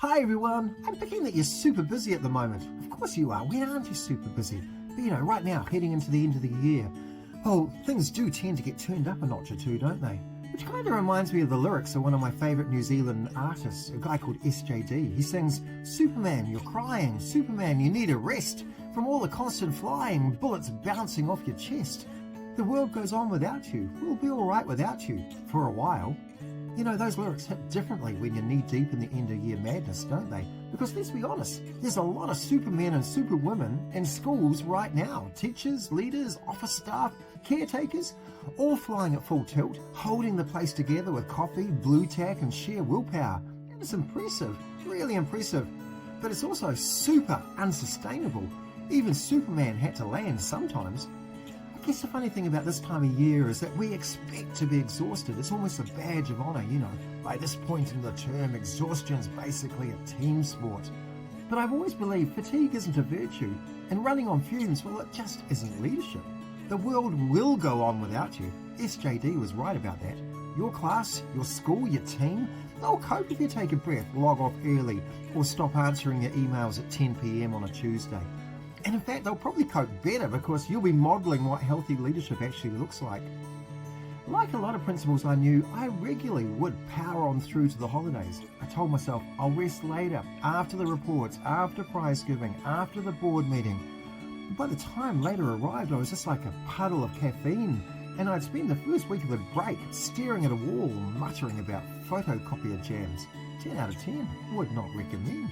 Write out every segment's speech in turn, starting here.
Hi everyone, I'm thinking that you're super busy at the moment. Of course you are, when aren't you super busy? But right now, heading into the end of the year, well, things do tend to get turned up a notch or two, don't they? Which kind of reminds me of the lyrics of one of my favourite New Zealand artists, a guy called SJD. He sings, "Superman, you're crying, Superman, you need a rest. From all the constant flying, bullets bouncing off your chest. The world goes on without you, we'll be alright without you, for a while." Those lyrics hit differently when you're knee-deep in the end-of-year madness, don't they? Because let's be honest, there's a lot of supermen and superwomen in schools right now. Teachers, leaders, office staff, caretakers, all flying at full tilt, holding the place together with coffee, blue tack and sheer willpower. And it's impressive, really impressive. But it's also super unsustainable. Even Superman had to land sometimes. I guess the funny thing about this time of year is that we expect to be exhausted. It's almost a badge of honour, By this point in the term, exhaustion's basically a team sport. But I've always believed fatigue isn't a virtue, and running on fumes, well, it just isn't leadership. The world will go on without you. SJD was right about that. Your class, your school, your team, they'll cope if you take a breath, log off early, or stop answering your emails at 10 PM on a Tuesday. And in fact, they'll probably cope better because you'll be modelling what healthy leadership actually looks like. Like a lot of principals I knew, I regularly would power on through to the holidays. I told myself I'll rest later, after the reports, after prize giving, after the board meeting. By the time later arrived, I was just like a puddle of caffeine, and I'd spend the first week of the break staring at a wall, muttering about photocopier jams. 10 out of 10, would not recommend.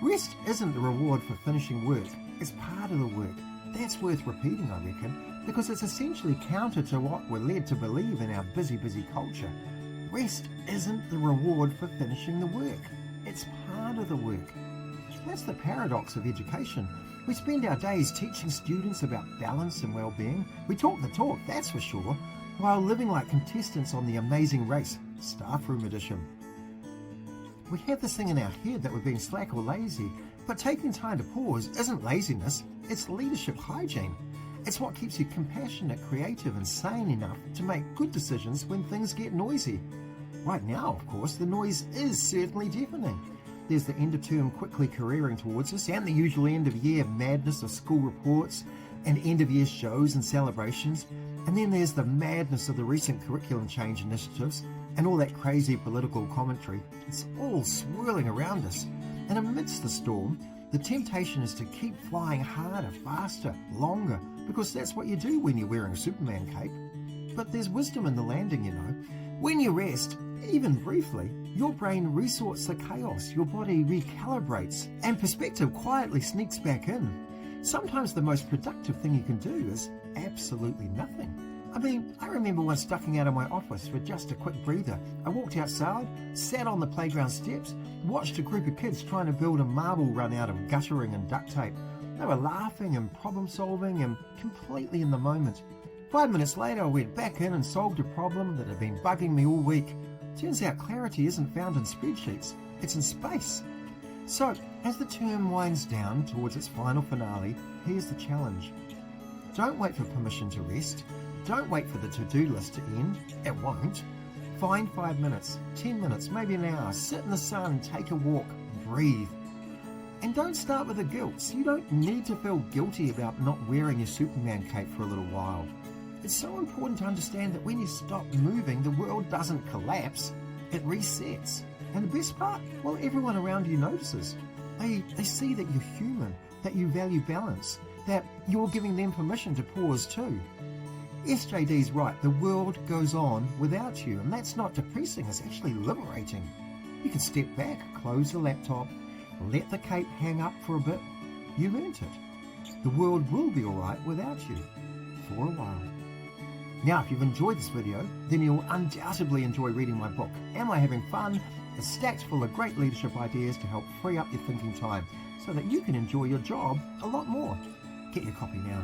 Rest isn't the reward for finishing work. It's part of the work. That's worth repeating, I reckon, because it's essentially counter to what we're led to believe in our busy culture. Rest isn't the reward for finishing the work. It's part of the work. That's the paradox of education. We spend our days teaching students about balance and well-being. We talk the talk, that's for sure, while living like contestants on The Amazing Race, Staff Room Edition. We have this thing in our head that we're being slack or lazy, but taking time to pause isn't laziness, it's leadership hygiene. It's what keeps you compassionate, creative and sane enough to make good decisions when things get noisy. Right now, of course, the noise is certainly deafening. There's the end of term quickly careering towards us, and the usual end of year madness of school reports and end of year shows and celebrations. And then there's the madness of the recent curriculum change initiatives and all that crazy political commentary. It's all swirling around us. And amidst the storm, the temptation is to keep flying harder, faster, longer, because that's what you do when you're wearing a Superman cape. But there's wisdom in the landing, When you rest, even briefly, your brain resorts the chaos, your body recalibrates, and perspective quietly sneaks back in. Sometimes the most productive thing you can do is absolutely nothing. I remember once ducking out of my office for just a quick breather. I walked outside, sat on the playground steps, watched a group of kids trying to build a marble run out of guttering and duct tape. They were laughing and problem solving and completely in the moment. 5 minutes later, I went back in and solved a problem that had been bugging me all week. Turns out clarity isn't found in spreadsheets, it's in space. So, as the term winds down towards its final finale, here's the challenge. Don't wait for permission to rest. Don't wait for the to-do list to end. It won't. Find 5 minutes, 10 minutes, maybe an hour. Sit in the sun, take a walk, breathe. And don't start with the guilt. So you don't need to feel guilty about not wearing your Superman cape for a little while. It's so important to understand that when you stop moving, the world doesn't collapse. It resets. And the best part? Well, everyone around you notices. They see that you're human, that you value balance, that you're giving them permission to pause too. SJD's right, the world goes on without you, and that's not depressing, it's actually liberating. You can step back, close the laptop, let the cape hang up for a bit. You've earned it. The world will be alright without you, for a while. Now, if you've enjoyed this video, then you'll undoubtedly enjoy reading my book, Am I Having Fun? It's stacked full of great leadership ideas to help free up your thinking time, so that you can enjoy your job a lot more. Get your copy now.